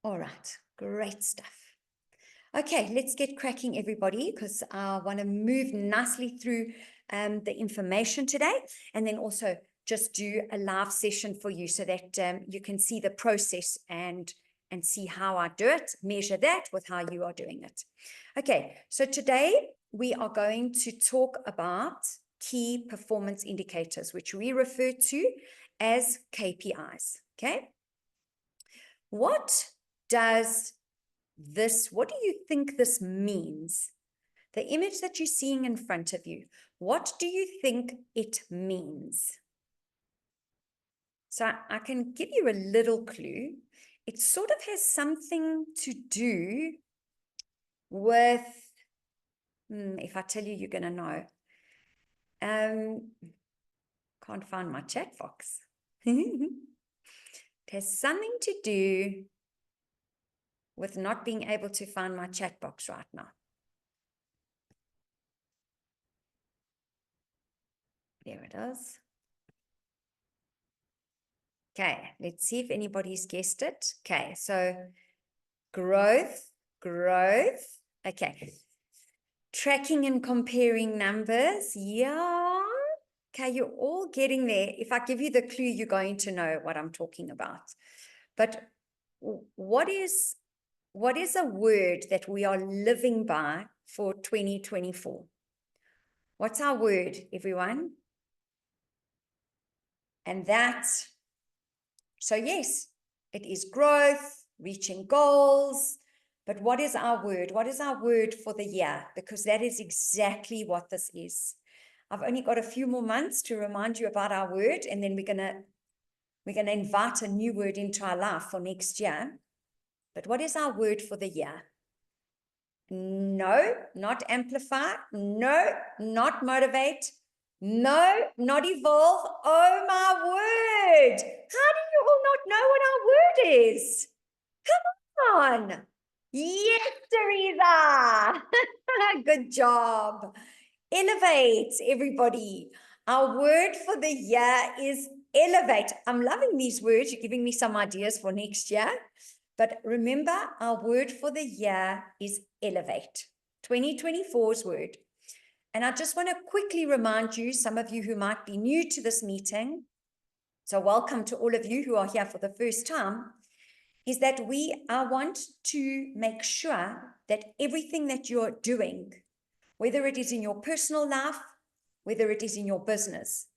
All right, great stuff. Okay, let's get cracking, everybody, because I want to move nicely through the information today, and then also just do a live session for you so that you can see the process and see how I do it, measure that with how you are doing it. Okay, so today we are going to talk about key performance indicators, which we refer to as KPIs. Okay, what do you think this means? The image that you're seeing in front of you, what do you think it means? So I can give you a little clue. It sort of has something to do with, if I tell you, you're going to know. Can't find my chat box. It has something to do with not being able to find my chat box right now. There it is. Okay, let's see if anybody's guessed it. Okay, so growth. Okay, tracking and comparing numbers. Yeah. Okay, you're all getting there. If I give you the clue, you're going to know what I'm talking about. But what is a word that we are living by for 2024? What's our word, everyone? And that's, so yes, it is growth, reaching goals. But what is our word? What is our word for the year? Because that is exactly what this is. I've only got a few more months to remind you about our word, and then we're gonna invite a new word into our life for next year. But what is our word for the year? No, not amplify. No, not motivate. No, not evolve. Oh my word. How do you all not know what our word is? Come on. Yes, Teresa. Good job. Elevate, everybody. Our word for the year is elevate. I'm loving these words. You're giving me some ideas for next year. But remember, our word for the year is elevate. 2024's word. And I just want to quickly remind you, some of you who might be new to this meeting, so welcome to all of you who are here for the first time, is that I want to make sure that everything that you're doing, whether it is in your personal life, whether it is in your business,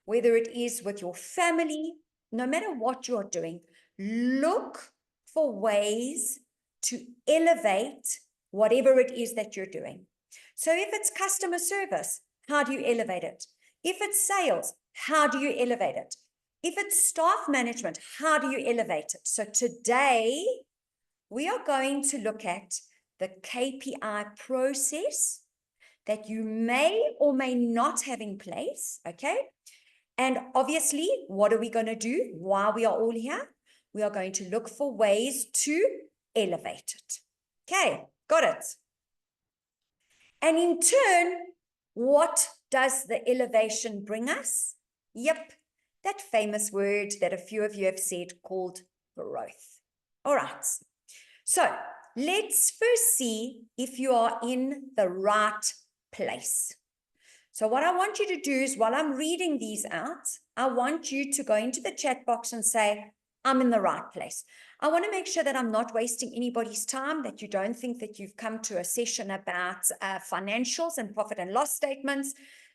whether it is with your family, no matter what you're doing, look for ways to elevate whatever it is that you're doing. So if it's customer service, how do you elevate it? If it's sales, how do you elevate it? If it's staff management, how do you elevate it? So today, we are going to look at the KPI process that you may or may not have in place, okay? And obviously, what are we going to do while we are all here? We are going to look for ways to elevate it. Okay, got it. And in turn, what does the elevation bring us? Yep, that famous word that a few of you have said called growth. All right, so let's first see if you are in the right place. So what I want you to do is, while I'm reading these out, I want you to go into the chat box and say, I'm in the right place. I want to make sure that I'm not wasting anybody's time, that you don't think that you've come to a session about financials and profit and loss statements,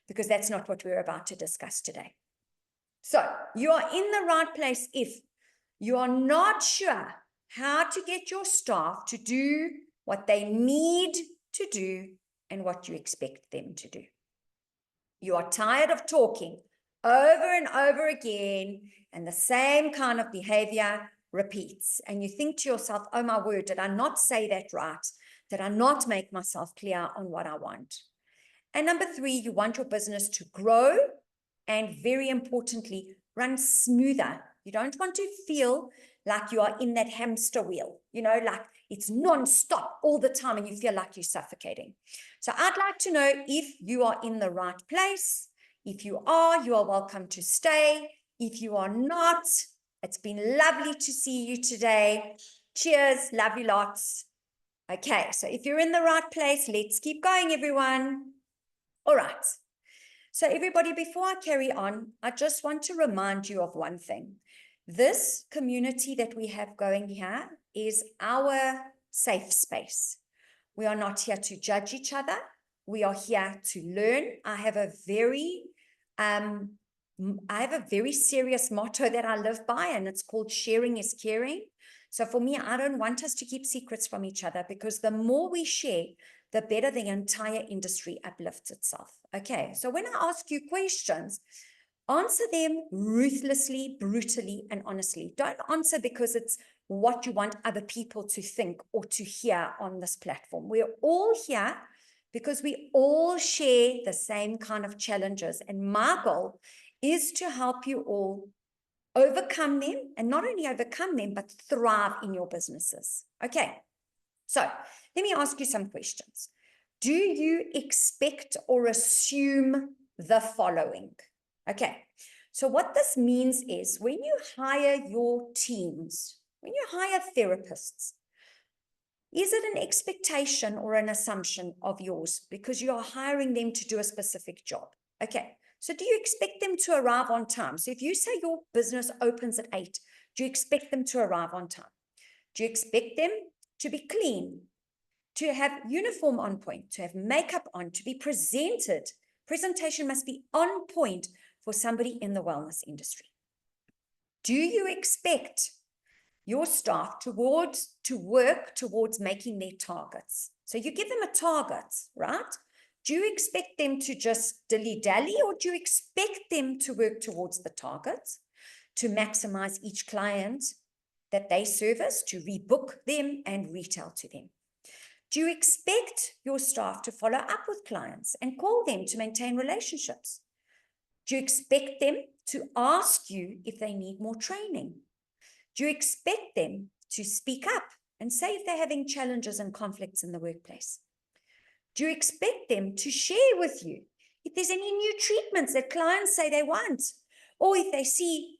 because that's not what we're about to discuss today. So you are in the right place if you are not sure how to get your staff to do what they need to do and what you expect them to do. You are tired of talking over and over again, and the same kind of behavior repeats. And you think to yourself, oh my word, did I not say that right? Did I not make myself clear on what I want? And number three, you want your business to grow and, very importantly, run smoother. You don't want to feel like you are in that hamster wheel, like it's non-stop all the time and you feel like you're suffocating. So I'd like to know if you are in the right place. If you are welcome to stay. If you are not, it's been lovely to see you today. Cheers. Love you lots. Okay, so if you're in the right place, let's keep going, everyone. All right. So everybody, before I carry on, I just want to remind you of one thing. This community that we have going here is our safe space. We are not here to judge each other. We are here to learn. I have a very serious motto that I live by, and it's called sharing is caring. So for me, I don't want us to keep secrets from each other, because the more we share, the better the entire industry uplifts itself. Okay, so when I ask you questions, answer them ruthlessly, brutally, and honestly. Don't answer because it's what you want other people to think or to hear on this platform. We're all here because we all share the same kind of challenges. And my goal is to help you all overcome them, and not only overcome them, but thrive in your businesses. Okay, so let me ask you some questions. Do you expect or assume the following? Okay, so what this means is when you hire your teams, when you hire therapists, is it an expectation or an assumption of yours because you are hiring them to do a specific job? Okay, so do you expect them to arrive on time? So if you say your business opens at 8, do you expect them to arrive on time? Do you expect them to be clean, to have uniform on point, to have makeup on, to be presented? Presentation must be on point for somebody in the wellness industry. Do you expect your staff to work towards making their targets? So you give them a target, right? Do you expect them to just dilly-dally, or do you expect them to work towards the targets, to maximize each client that they service, to rebook them and retail to them? Do you expect your staff to follow up with clients and call them to maintain relationships? Do you expect them to ask you if they need more training? Do you expect them to speak up and say if they're having challenges and conflicts in the workplace? Do you expect them to share with you if there's any new treatments that clients say they want, or if they see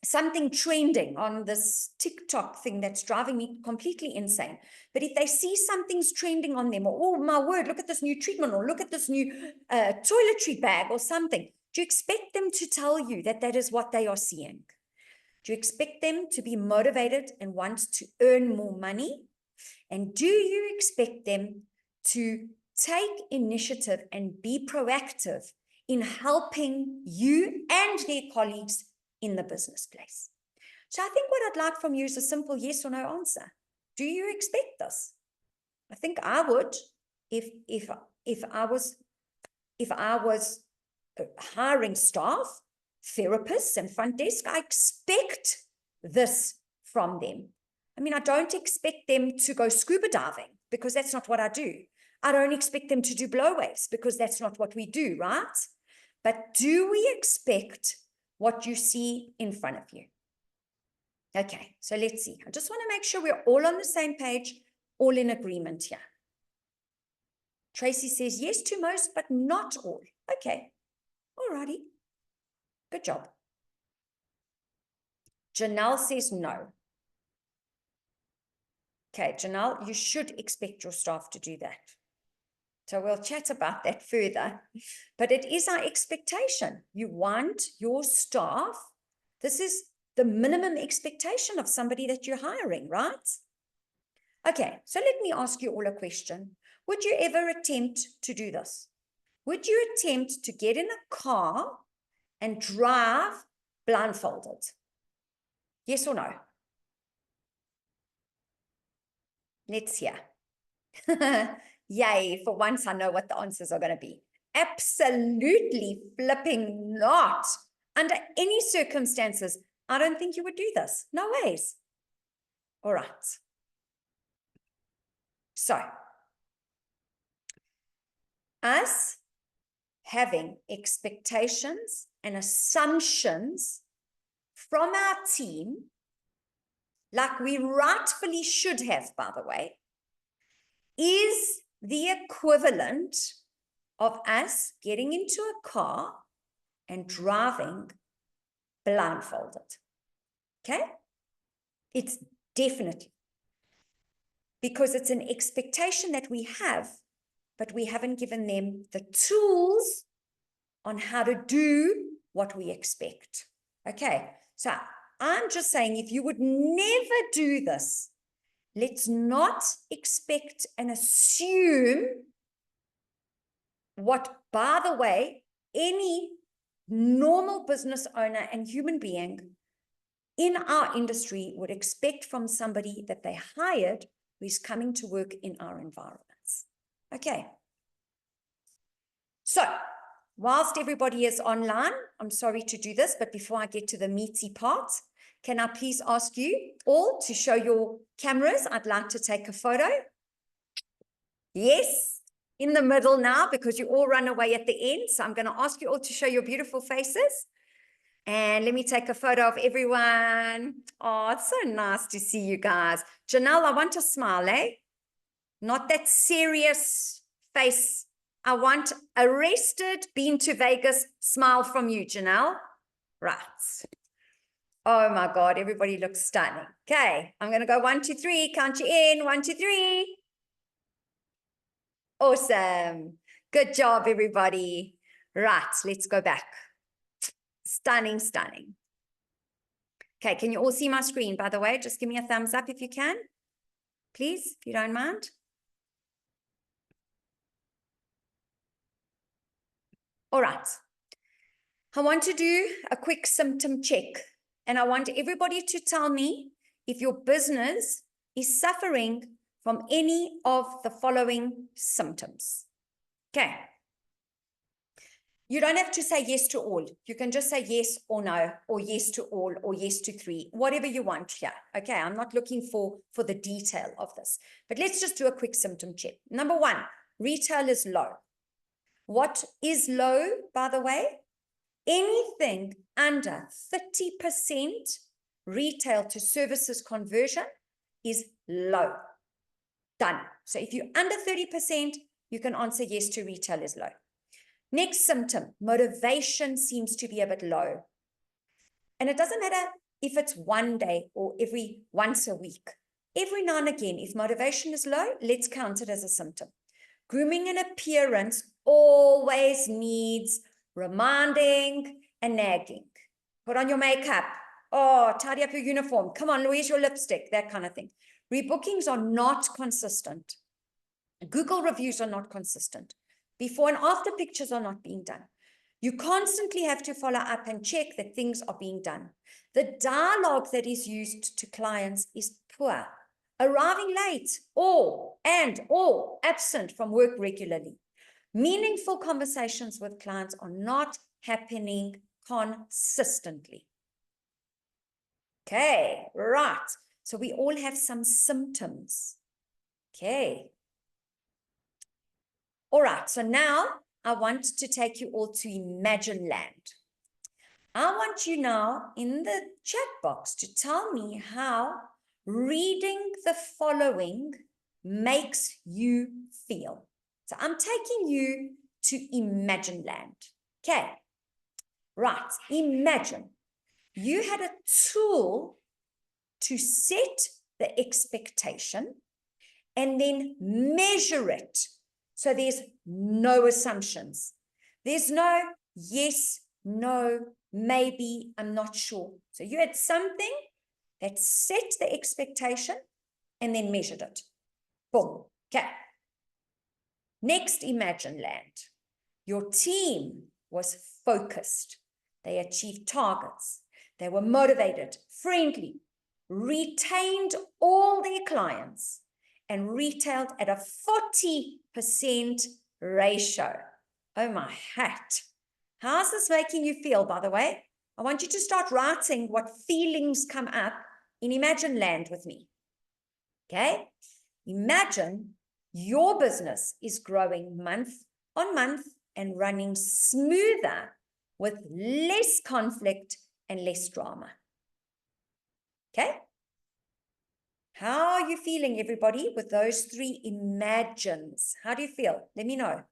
something trending on this TikTok thing that's driving me completely insane? But if they see something's trending on them, or, oh my word, look at this new treatment, or look at this new toiletry bag or something, do you expect them to tell you that that is what they are seeing? Do you expect them to be motivated and want to earn more money? And do you expect them to take initiative and be proactive in helping you and their colleagues in the business place? So I think what I'd like from you is a simple yes or no answer. Do you expect this? I think I would, if I was hiring staff, therapists, and front desk. I expect this from them. I mean, I don't expect them to go scuba diving, because that's not what I do. I don't expect them to do blow waves, because that's not what we do, right? But do we expect what you see in front of you? Okay, so let's see. I just want to make sure we're all on the same page, all in agreement here. Tracy says yes to most, but not all. Okay, all righty. Good job. Janelle says no. Okay, Janelle, you should expect your staff to do that. So we'll chat about that further. But it is our expectation. You want your staff, this is the minimum expectation of somebody that you're hiring, right? Okay, so let me ask you all a question. Would you ever attempt to do this? Would you attempt to get in a car and drive blindfolded? Yes or no? Let's hear. Yay, for once I know what the answers are going to be. Absolutely flipping not. Under any circumstances, I don't think you would do this. No ways. All right. So, us having expectations and assumptions from our team, like we rightfully should have, by the way, is the equivalent of us getting into a car and driving blindfolded. Okay? It's definitely. because it's an expectation that we have, but we haven't given them the tools on how to do what we expect. Okay, so I'm just saying, if you would never do this, let's not expect and assume what, by the way, any normal business owner and human being in our industry would expect from somebody that they hired who is coming to work in our environments. Okay. So, whilst everybody is online, I'm sorry to do this, but before I get to the meaty part, can I please ask you all to show your cameras? I'd like to take a photo. Yes, in the middle now, because you all run away at the end. So I'm going to ask you all to show your beautiful faces. And let me take a photo of everyone. Oh, it's so nice to see you guys. Janelle, I want a smile, eh? Not that serious face. I want arrested, been to Vegas smile from you, Janelle. Right. Oh my God, everybody looks stunning. Okay, I'm going to go 1, 2, 3. Count you in. 1, 2, 3. Awesome. Good job, everybody. Right, let's go back. Stunning, stunning. Okay, can you all see my screen, by the way? Just give me a thumbs up if you can, please, if you don't mind. All right. I want to do a quick symptom check, and I want everybody to tell me if your business is suffering from any of the following symptoms. Okay. You don't have to say yes to all. You can just say yes or no, or yes to all, or yes to 3, whatever you want here. Okay, I'm not looking for the detail of this, but let's just do a quick symptom check. Number 1, retail is low. What is low, by the way? Anything under 30% retail to services conversion is low. Done. So if you're under 30%, you can answer yes to retail is low. Next symptom, motivation seems to be a bit low. And it doesn't matter if it's one day or once a week. Every now and again, if motivation is low, let's count it as a symptom. Grooming and appearance always needs reminding and nagging. Put on your makeup. Oh, tidy up your uniform. Come on, where's your lipstick? That kind of thing. Rebookings are not consistent. Google reviews are not consistent. Before and after pictures are not being done. You constantly have to follow up and check that things are being done. The dialogue that is used to clients is poor. Arriving late or absent from work regularly. Meaningful conversations with clients are not happening consistently. Okay, right. So we all have some symptoms. Okay. All right, so now I want to take you all to Imagine Land. I want you now in the chat box to tell me how reading the following makes you feel. So I'm taking you to Imagine Land. Okay, right, imagine you had a tool to set the expectation and then measure it. So there's no assumptions. There's no yes, no, maybe, I'm not sure. So you had something that set the expectation and then measured it. Boom. Okay. Next, Imagine Land. Your team was focused. They achieved targets. They were motivated, friendly, retained all their clients, and retailed at a 40% ratio. Oh my hat. How's this making you feel, by the way? I want you to start writing what feelings come up in Imagine Land with me. Okay? Imagine your business is growing month on month and running smoother with less conflict and less drama. Okay? How are you feeling, everybody, with those 3 imagines? How do you feel? Let me know.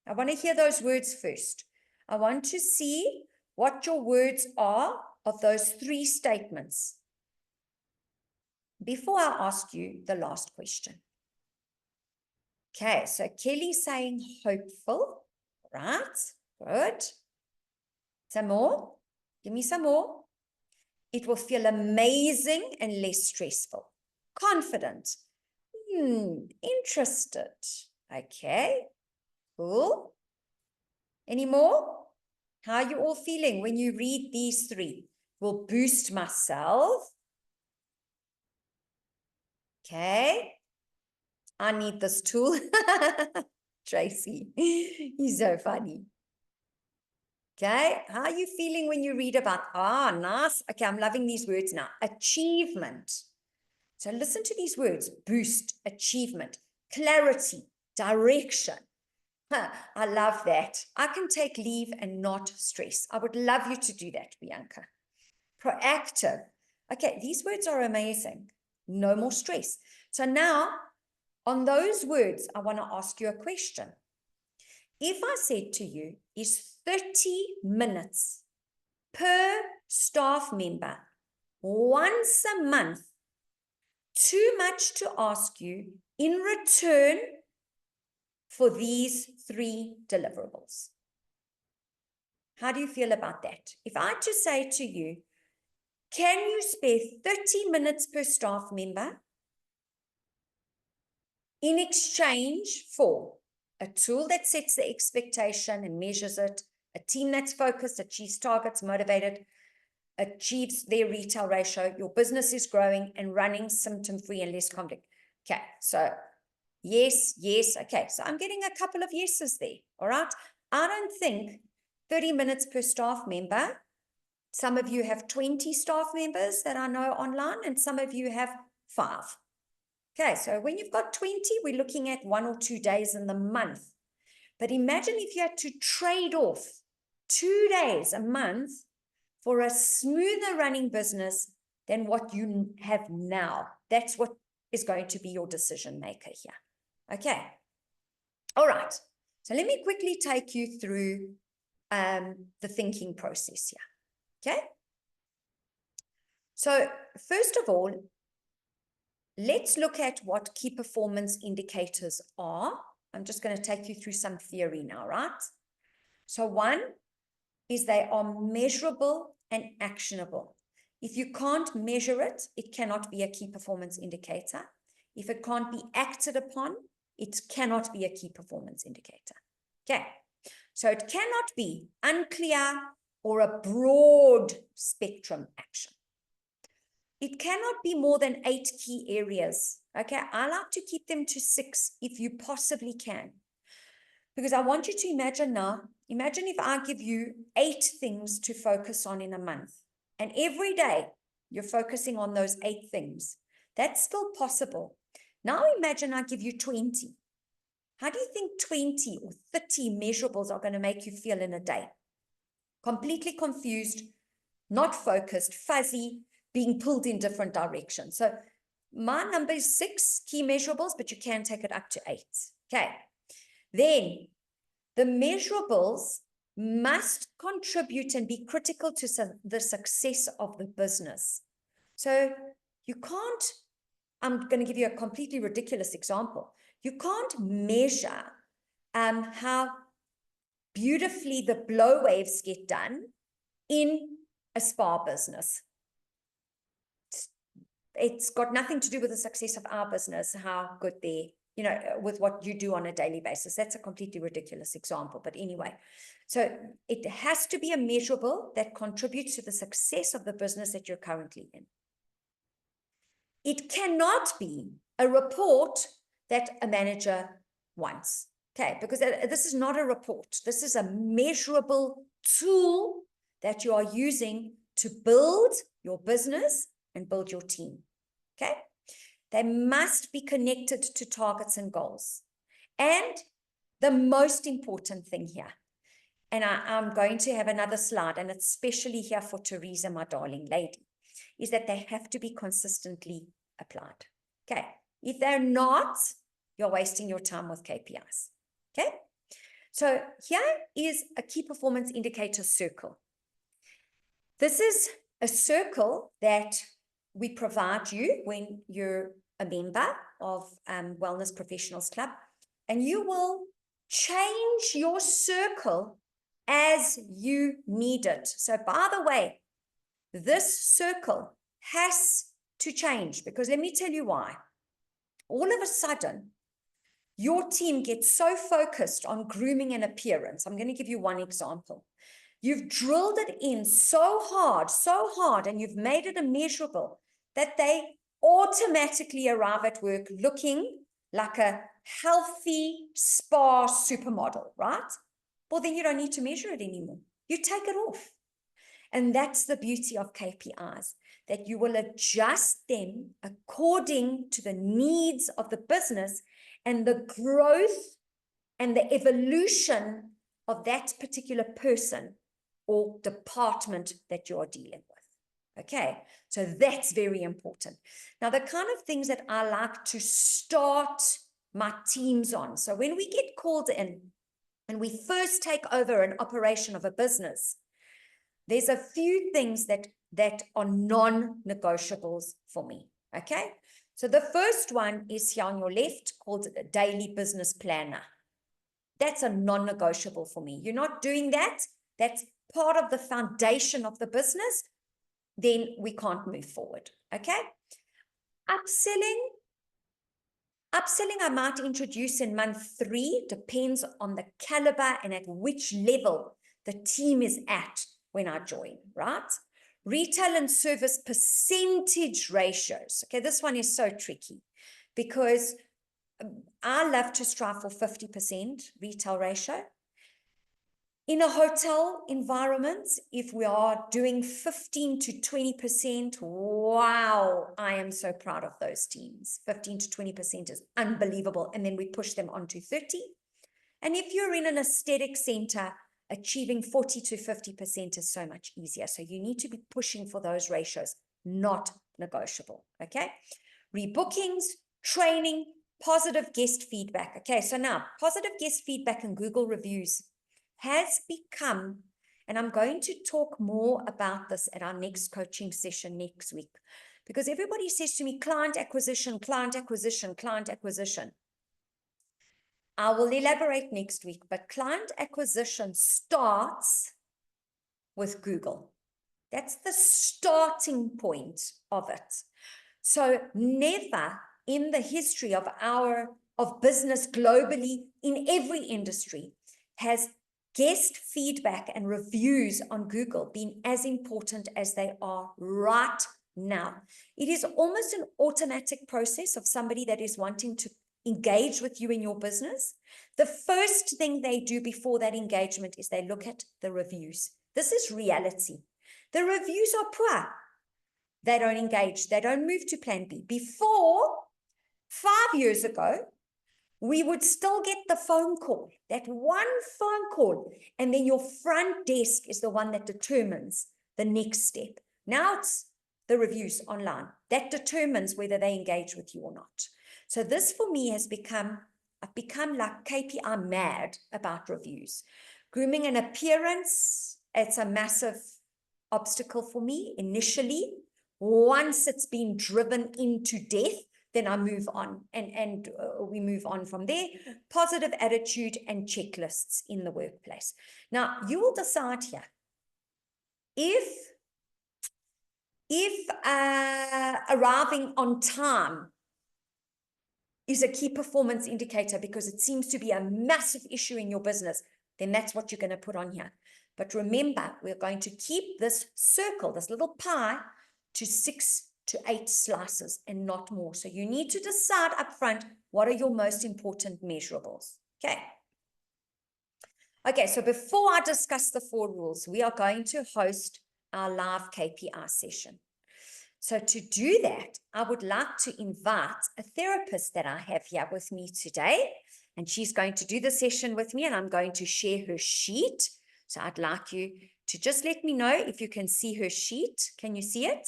I want to hear those words first. I want to see what your words are of those 3 statements. before I ask you the last question. Okay, so Kelly's saying hopeful, right? Good. Some more. Give me some more. It will feel amazing and less stressful. Confident. Interested. Okay, cool. Any more? How are you all feeling when you read these three? Will boost myself. Okay. I need this tool. Tracy, he's so funny. Okay, how are you feeling when you read about, nice. Okay, I'm loving these words now. Achievement. So listen to these words: boost, achievement, clarity, direction. I love that. I can take leave and not stress. I would love you to do that, Bianca. Proactive. Okay, these words are amazing. No more stress. So now, on those words, I want to ask you a question. If I said to you, is 30 minutes per staff member once a month too much to ask you in return for these 3 deliverables? How do you feel about that? If I just say to you, can you spare 30 minutes per staff member in exchange for a tool that sets the expectation and measures it, a team that's focused, achieves targets, motivated, achieves their retail ratio, your business is growing and running symptom-free and less conflict? Okay, so yes, yes. Okay, so I'm getting a couple of yeses there, all right? I don't think 30 minutes per staff member. Some of you have 20 staff members that I know online, and some of you have 5. Okay, so when you've got 20, we're looking at 1 or 2 days in the month. But imagine if you had to trade off 2 days a month for a smoother running business than what you have now. That's what is going to be your decision maker here. Okay. All right. So let me quickly take you through the thinking process here. Okay. So first of all, let's look at what key performance indicators are. I'm just going to take you through some theory now, right? So 1 is they are measurable and actionable. If you can't measure it, it cannot be a key performance indicator. If it can't be acted upon, it cannot be a key performance indicator. Okay, so it cannot be unclear or a broad spectrum action. It cannot be more than 8 key areas. Okay, I like to keep them to 6 if you possibly can. Because I want you to imagine now, imagine if I give you 8 things to focus on in a month, and every day you're focusing on those 8 things. That's still possible. Now imagine I give you 20. How do you think 20 or 30 measurables are going to make you feel in a day? Completely confused, not focused, fuzzy, being pulled in different directions. So my number is 6 key measurables, but you can take it up to 8. Okay. Then the measurables must contribute and be critical to the success of the business. So you can't, I'm going to give you a completely ridiculous example. You can't measure how beautifully the blow waves get done in a spa business. It's got nothing to do with the success of our business, how good they, with what you do on a daily basis. That's a completely ridiculous example. But anyway, so it has to be a measurable that contributes to the success of the business that you're currently in. It cannot be a report that a manager wants. Okay, because this is not a report. This is a measurable tool that you are using to build your business and build your team. Okay, they must be connected to targets and goals. And the most important thing here, and I'm going to have another slide, and it's especially here for Teresa, my darling lady, is that they have to be consistently applied. Okay, if they're not, you're wasting your time with KPIs. Okay, so here is a key performance indicator circle. This is a circle that we provide you when you're a member of Wellness Professionals Club, and you will change your circle as you need it. So by the way, this circle has to change, because let me tell you why. All of a sudden, your team gets so focused on grooming and appearance. I'm going to give you one example. You've drilled it in so hard, and you've made it immeasurable that they automatically arrive at work looking like a healthy spa supermodel, right? Well, then you don't need to measure it anymore. You take it off. And that's the beauty of KPIs, that you will adjust them according to the needs of the business and the growth and the evolution of that particular person or department that you're dealing with. Okay, so that's very important. Now, the kind of things that I like to start my teams on. So when we get called in and we first take over an operation of a business, there's a few things that are non-negotiables for me. Okay, so the first one is here on your left, called a daily business planner. That's a non-negotiable for me. You're not doing that. That's part of the foundation of the business. Then we can't move forward. Okay. Upselling, I might introduce in month 3, depends on the caliber and at which level the team is at when I join, right? Retail and service percentage ratios. Okay, this one is so tricky because I love to strive for 50% retail ratio. In a hotel environment, if we are doing 15 to 20%, wow, I am so proud of those teams. 15 to 20% is unbelievable. And then we push them on to 30. And if you're in an aesthetic center, achieving 40 to 50% is so much easier. So you need to be pushing for those ratios, not negotiable. Okay. Rebookings, training, positive guest feedback. Okay. So now positive guest feedback and Google reviews has become, and I'm going to talk more about this at our next coaching session next week, because everybody says to me, client acquisition, client acquisition, client acquisition. I will elaborate next week, but client acquisition starts with Google. That's the starting point of it. So never in the history of business globally, in every industry, has guest feedback and reviews on Google been as important as they are right now. It is almost an automatic process of somebody that is wanting to engage with you in your business. The first thing they do before that engagement is they look at the reviews. This is reality. The reviews are poor. They don't engage. They don't move to plan B. Before, 5 years ago, we would still get the phone call, that one phone call, and then your front desk is the one that determines the next step. Now it's the reviews online. That determines whether they engage with you or not. So this for me has I've become like KPI mad about reviews. Grooming and appearance, it's a massive obstacle for me initially. Once it's been driven into death, then I move on and we move on from there. Positive attitude and checklists in the workplace. Now, you will decide here if arriving on time is a key performance indicator because it seems to be a massive issue in your business, then that's what you're going to put on here. But remember, we're going to keep this circle, this little pie, to 6 to 8 slices and not more. So you need to decide up front, what are your most important measurables? Okay, so before I discuss the 4 rules, we are going to host our live KPI session. So to do that, I would like to invite a therapist that I have here with me today, and she's going to do the session with me, and I'm going to share her sheet. So I'd like you to just let me know if you can see her sheet. Can you see it?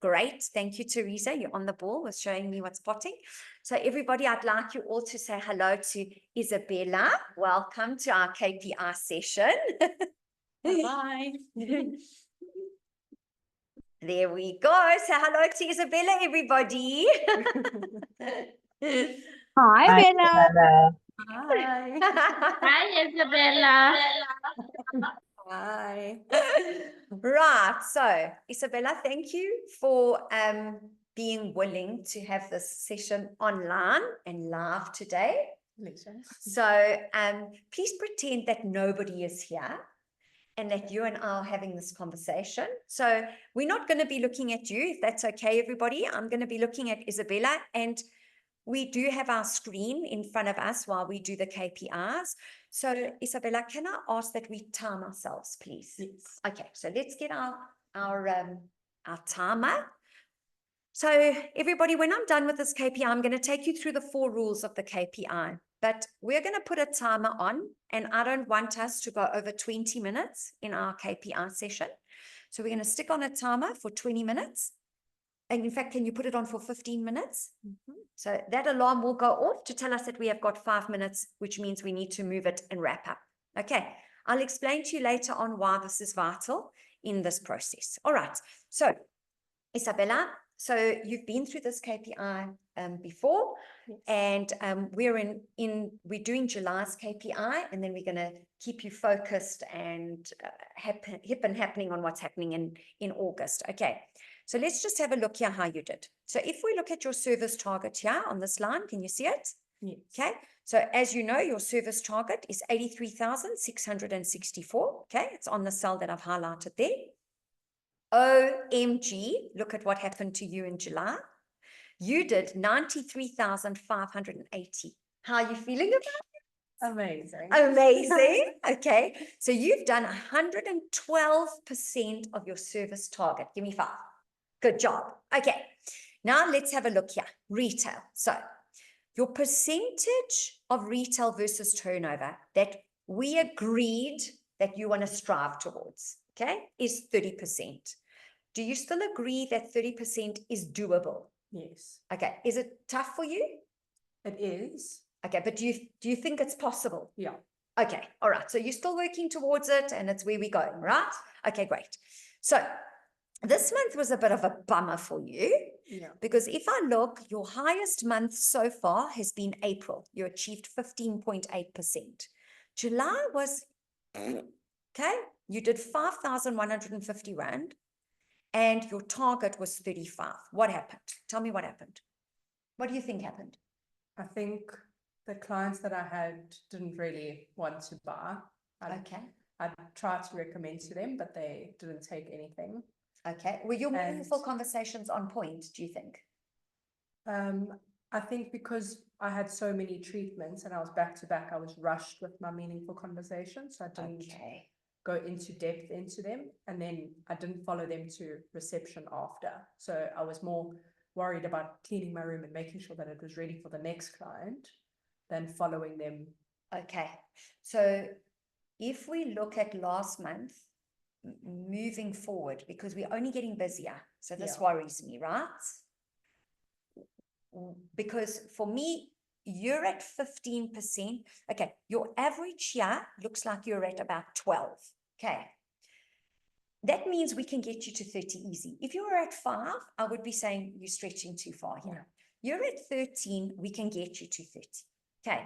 Great. Thank you, Teresa. You're on the ball with showing me what's spotting. So everybody, I'd like you all to say hello to Isabella. Welcome to our KPI session. Bye. There we go. Say hello to Isabella, everybody. Hi, Hi, Bella. Isabella. Hi. Hi, Isabella. Hi. Right. So, Isabella, thank you for being willing to have this session online and live today. So, please pretend that nobody is here and that you and I are having this conversation. So we're not going to be looking at you, if that's okay, everybody. I'm going to be looking at Isabella, and we do have our screen in front of us while we do the KPIs. So Isabella, can I ask that we time ourselves, please? Yes. Okay, so let's get our timer. So everybody, when I'm done with this KPI, I'm going to take you through the 4 rules of the KPI, but we're going to put a timer on, and I don't want us to go over 20 minutes in our KPI session. So we're going to stick on a timer for 20 minutes. And in fact, can you put it on for 15 minutes? So that alarm will go off to tell us that we have got 5 minutes, which means we need to move it and wrap up. Okay, I'll explain to you later on why this is vital in this process. All right, so Isabella, so you've been through this KPI before, Yes. and we're doing July's KPI, and then we're going to keep you focused and hip and happening on what's happening in August. Okay, so let's just have a look here how you did. So if we look at your service target here on this line, can you see it? Yes. Okay, so as you know, your service target is 83,664. Okay, it's on the cell that I've highlighted there. OMG, look at what happened to you in July. You did 93,580. How are you feeling about it? Amazing. Amazing. Okay. So you've done 112% of your service target. Give me 5. Good job. Okay. Now let's have a look here. Retail. So your percentage of retail versus turnover that we agreed that you want to strive towards, okay, is 30%. Do you still agree that 30% is doable? Yes, Okay. Is it tough for you? it is. Okay. But do you think it's possible? Yeah. Okay. All right. So you're still working towards it, and it's where we're going, right? Okay, great. So this month was a bit of a bummer for you. Yeah. Because if I look, your highest month so far has been April. You achieved 15.8%. July was, okay, you did 5,150 Rand. And your target was 35. What happened? Tell me what happened. What do you think happened? I think the clients that I had didn't really want to buy. Okay. I tried to recommend to them, but they didn't take anything. Okay. Were your meaningful conversations on point, do you think? I think because I had so many treatments and I was back to back, I was rushed with my meaningful conversations. So I didn't go into depth into them, and then I didn't follow them to reception after. So I was more worried about cleaning my room and making sure that it was ready for the next client than following them. Okay. So if we look at last month, moving forward, because we're only getting busier, so this worries me, right? Because for me, you're at 15%. Okay, your average here looks like you're at about 12. Okay. That means we can get you to 30 easy. If you were at 5, I would be saying you're stretching too far here. Yeah. You're at 13, we can get you to 30. Okay.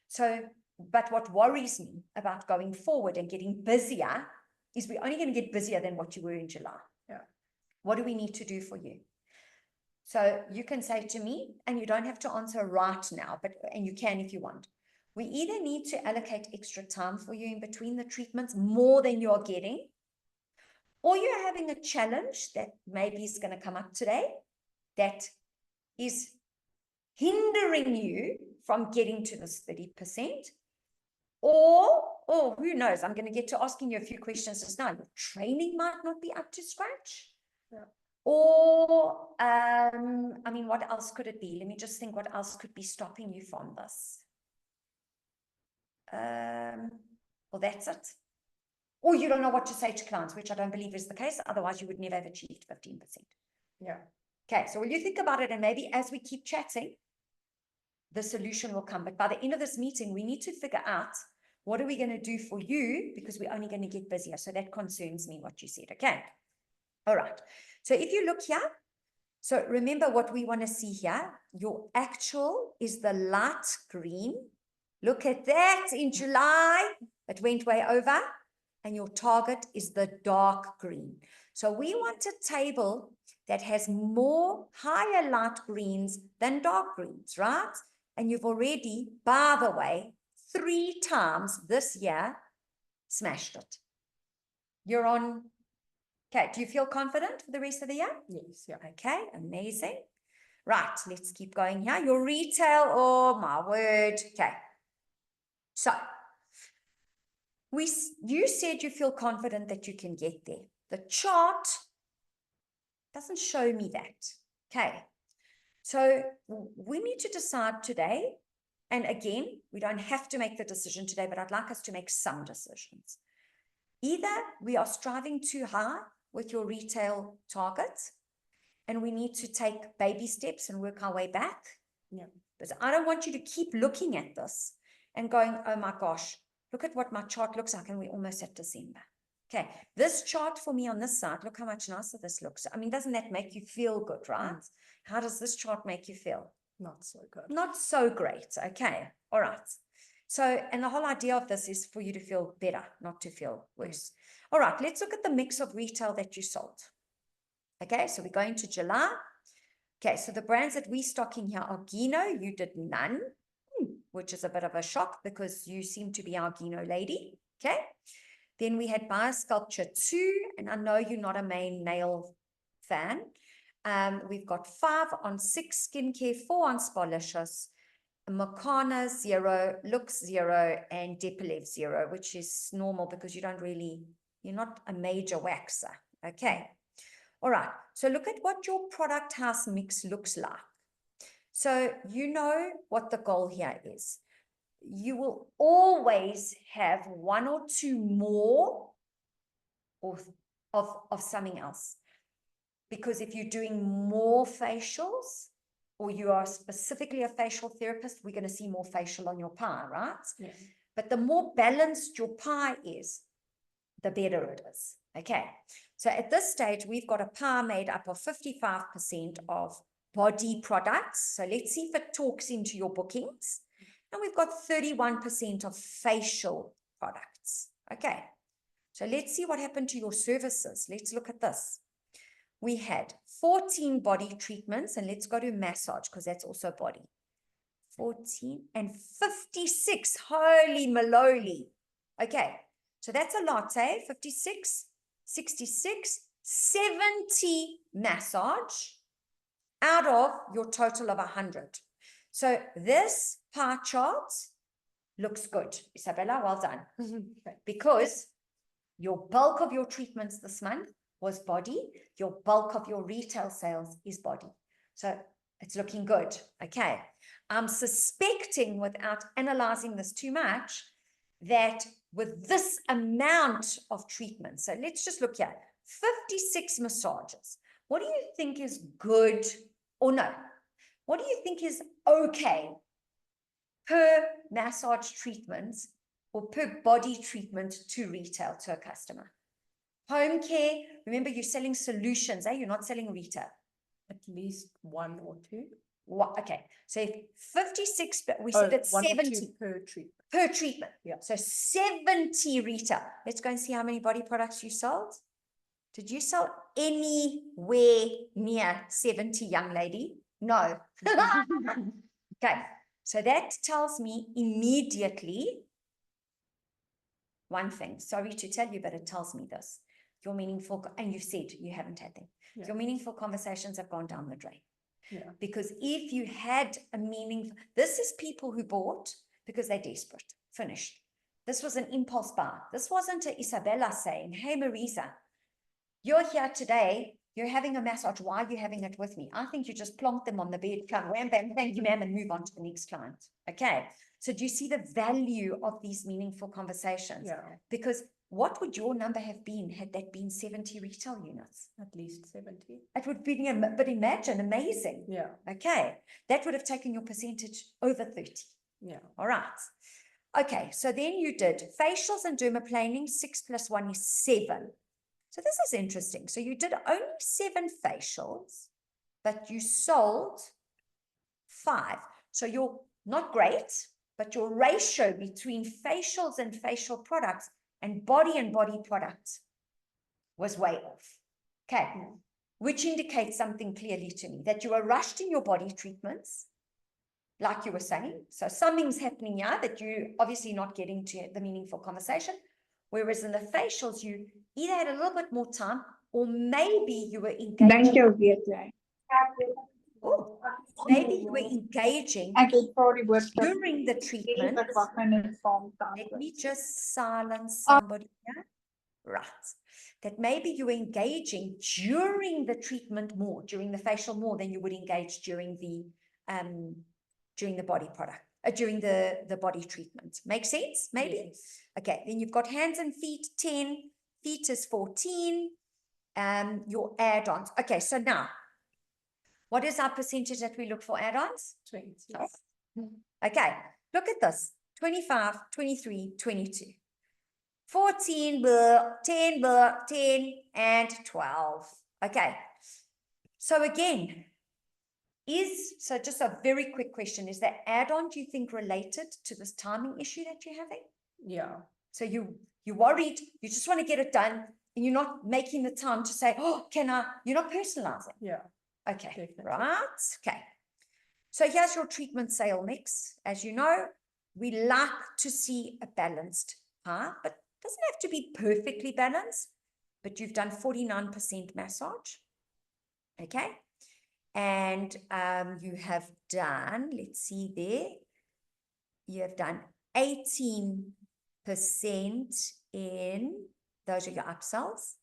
So, but what worries me about going forward and getting busier is we're only going to get busier than what you were in July. Yeah. What do we need to do for you? So you can say to me, and you don't have to answer right now, and you can if you want. We either need to allocate extra time for you in between the treatments, more than you're getting, or you're having a challenge that maybe is going to come up today that is hindering you from getting to this 30%. Or who knows, I'm going to get to asking you a few questions just now. Your training might not be up to scratch. Yeah. Or, I mean, what else could it be? Let me just think what else could be stopping you from this. Well, that's it. Or you don't know what to say to clients, which I don't believe is the case. Otherwise, you would never have achieved 15%. Yeah. Okay, so will you think about it? And maybe as we keep chatting, the solution will come. But by the end of this meeting, we need to figure out what are we going to do for you, because we're only going to get busier. So that concerns me, what you said. Okay. All right. So if you look here, so remember what we want to see here. Your actual is the light green. Look at that in July. It went way over. And your target is the dark green. So we want a table that has more higher light greens than dark greens, right? And you've already, by the way, 3 times this year smashed it. You're on. Okay, do you feel confident for the rest of the year? Yes, yeah. Okay, amazing. Right, let's keep going here. Your retail, oh my word. Okay. So, you said you feel confident that you can get there. The chart doesn't show me that. Okay. So, we need to decide today. And again, we don't have to make the decision today, but I'd like us to make some decisions. Either we are striving too high with your retail targets, and we need to take baby steps and work our way back. Yeah. Because I don't want you to keep looking at this and going, oh my gosh, look at what my chart looks like, and we're almost at December. Okay, this chart for me on this side, look how much nicer this looks. I mean, doesn't that make you feel good, right? How does this chart make you feel? Not so good. Not so great. Okay, all right. So, and the whole idea of this is for you to feel better, not to feel worse. All right, let's look at the mix of retail that you sold. Okay, so we're going to July. Okay, so the brands that we're stocking here are Gino. You did none, which is a bit of a shock because you seem to be our Gino lady. Okay, then we had Biosculpture 2, and I know you're not a main nail fan. We've got 5 on 6 skincare, 4 on Spolicious, Makana 0, Lux 0, and Depilev 0, which is normal because you're not a major waxer. Okay. All right. So look at what your product house mix looks like. So you know what the goal here is. You will always have 1 or 2 more of something else. Because if you're doing more facials, or you are specifically a facial therapist, we're going to see more facial on your pie, right? Yeah. But the more balanced your pie is, the better it is. Okay. So at this stage, we've got a pie made up of 55% of body products. So let's see if it talks into your bookings. And we've got 31% of facial products. Okay. So let's see what happened to your services. Let's look at this. We had 14 body treatments, and let's go to massage because that's also body. 14 and 56. Holy maloli. Okay, so that's a lot, eh? 56, 66, 70 massage out of your total of 100. So this pie chart looks good. Isabella, well done. Because your bulk of your treatments this month was body, your bulk of your retail sales is body. So it's looking good. Okay. I'm suspecting, without analyzing this too much, that with this amount of treatment, so let's just look here, 56 massages. What do you think is good or no? What do you think is okay per massage treatment or per body treatment to retail to a customer? Home care, remember you're selling solutions, you're not selling retail. At least 1 or 2. What? Okay, so if 56, but we said it's 70 per treatment. per treatment. Yeah. So 70 retail. Let's go and see how many body products you sold. Did you sell anywhere near 70, young lady? No. Okay, so that tells me immediately one thing. Sorry to tell you, but it tells me this. Your meaningful, and you said you haven't had them. Yeah. Your meaningful conversations have gone down the drain. Yeah. Because if you had a meaningful, this is people who bought because they're desperate, finished. This was an impulse buy. This wasn't a Isabella saying, hey, Marisa, you're here today. You're having a massage. Why are you having it with me? I think you just plonk them on the bed, come, wham, bam, thank you, ma'am, and move on to the next client. Okay. So do you see the value of these meaningful conversations? Yeah. Because what would your number have been had that been 70 retail units? At least 70. It would be, but imagine, amazing. Yeah. Okay. That would have taken your percentage over 30. Yeah. All right. Okay. So then you did facials and dermaplaning, 6 + 1 is 7. So this is interesting. So you did only 7 facials, but you sold 5. So you're not great, but your ratio between facials and facial products and body products was way off. Okay. Which indicates something clearly to me, that you are rushed in your body treatments, like you were saying. So something's happening here that you obviously not getting to the meaningful conversation. Whereas in the facials, you either had a little bit more time, or maybe you were engaging. Dank jou weer, Jay. Oh, maybe you were engaging Ek het vir die woord during the treatment. Let Let me just silence somebody here. Right. That maybe you were engaging during the treatment more, during the facial more than you would engage during the body product, during the body treatment. Make sense? Maybe? Yes. Okay, then you've got hands and feet, 10, feet is 14, your add-ons. Okay, so now, what is our percentage that we look for add-ons? 20. Okay, look at this, 25, 23, 22. 14, blah, 10, blah, 10, and 12. Okay, so again, so just a very quick question, is that add-on, do you think, related to this timing issue that you're having? Yeah. So you're worried, you just want to get it done, and you're not making the time to say, oh, you're not personalizing. Yeah. Okay, Definitely. right, okay. So here's your treatment sale mix. As you know, we like to see a balanced pie, but it doesn't have to be perfectly balanced, but you've done 49% massage, okay? And you have done, let's see there, you have done 18% in, those are your upsells,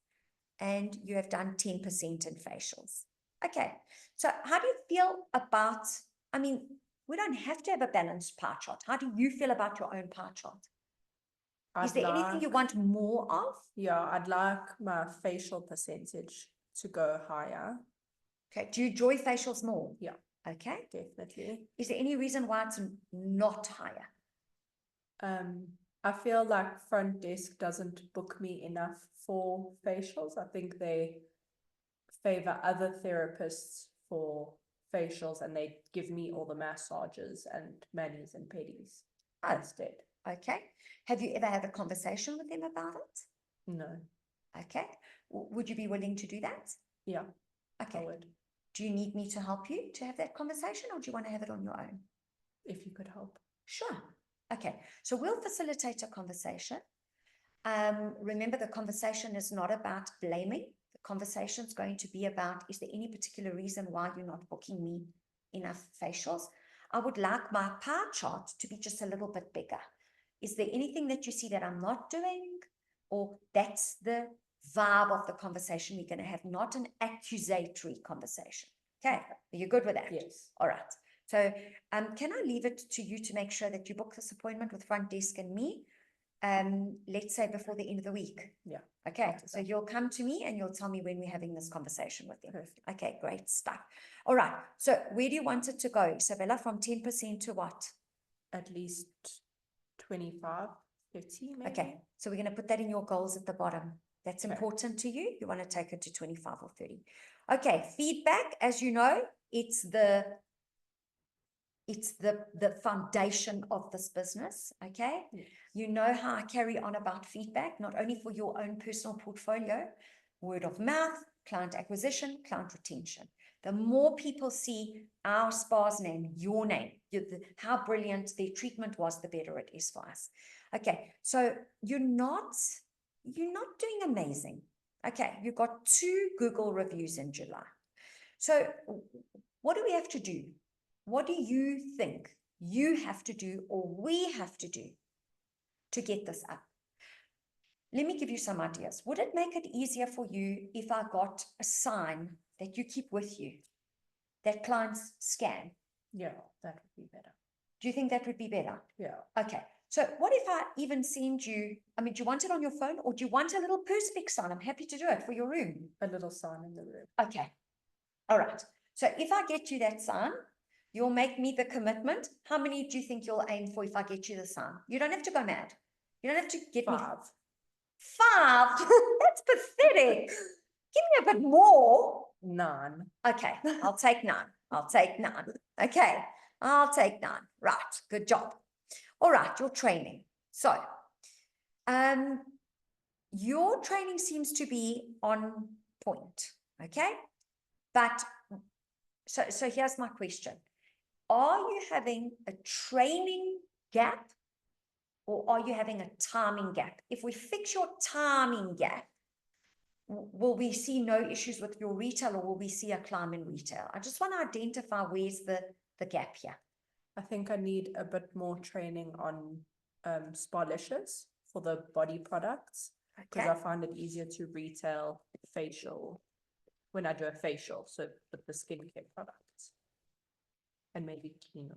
and you have done 10% in facials. Okay, so how do you feel about, I mean, we don't have to have a balanced pie chart. How do you feel about your own pie chart? Is there anything you want more of? Yeah, I'd like my facial percentage to go higher. Okay, do you enjoy facials more? Yeah. Okay. Definitely. Is there any reason why it's not higher? I feel like front desk doesn't book me enough for facials. I think they favor other therapists for facials, and they give me all the massages and manis and pedis instead. Okay. Have you ever had a conversation with them about it? No. Okay. Would you be willing to do that? Yeah. Okay. I would. Do you need me to help you to have that conversation, or do you want to have it on your own? If you could help. Sure. Okay. So we'll facilitate a conversation. Remember, the conversation is not about blaming. The conversation is going to be about, is there any particular reason why you're not booking me enough facials? I would like my pie chart to be just a little bit bigger. Is there anything that you see that I'm not doing? Or that's the vibe of the conversation we're going to have, not an accusatory conversation. Okay, are you good with that? Yes. All right. So can I leave it to you to make sure that you book this appointment with front desk and me, let's say before the end of the week? Yeah. Okay, so you'll come to me and you'll tell me when we're having this conversation with them. Perfect. Okay, great stuff. All right, so where do you want it to go, Isabella? From 10% to what? At least 25, 30 maybe. Okay, so we're going to put that in your goals at the bottom. That's Okay. important to you. You want to take it to 25 or 30. Okay, feedback, as you know, it's the foundation of this business. Okay. Yes. You know how I carry on about feedback, not only for your own personal portfolio, word of mouth, client acquisition, client retention. The more people see our spa's name, your name, how brilliant their treatment was, the better it is for us. Okay, so you're not doing amazing. Okay, you got 2 Google reviews in July. So what do we have to do? What do you think you have to do, or we have to do, to get this up? Let me give you some ideas. Would it make it easier for you if I got a sign that you keep with you, that clients scan? Yeah, that would be better. Do you think that would be better? Yeah. Okay. So what if I even send you, I mean, do you want it on your phone, or do you want a little perspex sign? I'm happy to do it for your room. A little sign in the room. Okay. All right. So if I get you that sign, you'll make me the commitment. How many do you think you'll aim for if I get you the sign? You don't have to go mad. You don't have to get 5. me 5? That's pathetic. Give me a bit more. 9. Okay, I'll take 9. I'll take 9. Okay, I'll take 9. Right, good job. All right, your training. So, your training seems to be on point, okay? But, so here's my question. Are you having a training gap or are you having a timing gap? If we fix your timing gap, will we see no issues with your retail or will we see a climb in retail? I just want to identify where's the gap here. I think I need a bit more training on Sparlicious for the body products because Okay. I find it easier to retail facial when I do a facial, so with the skincare products and maybe Kino.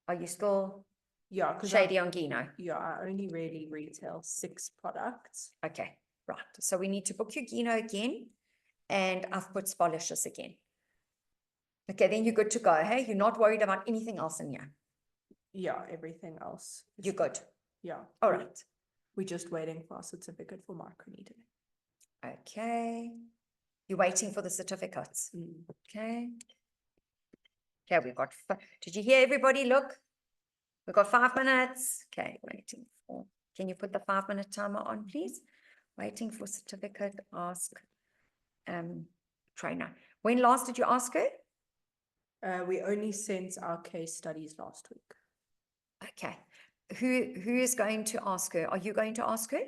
Are you still Yeah, because shady on Gino? yeah, I only really retail 6 products. Okay, right. So we need to book your Gino again and I've put Sparlicious again. Okay, then you're good to go. Hey, you're not worried about anything else in here. Yeah, everything else. is- You're good. Yeah. All right. We're just waiting for our certificate for microneedling. Okay. You're waiting for the certificates. Okay. Okay, we've got, did you hear everybody? Look, we've got 5 minutes. Okay, waiting for, can you put the 5-minute timer on, please? Waiting for certificate, ask trainer. When last did you ask her? We only sent our case studies last week. Okay. Who is going to ask her? Are you going to ask her?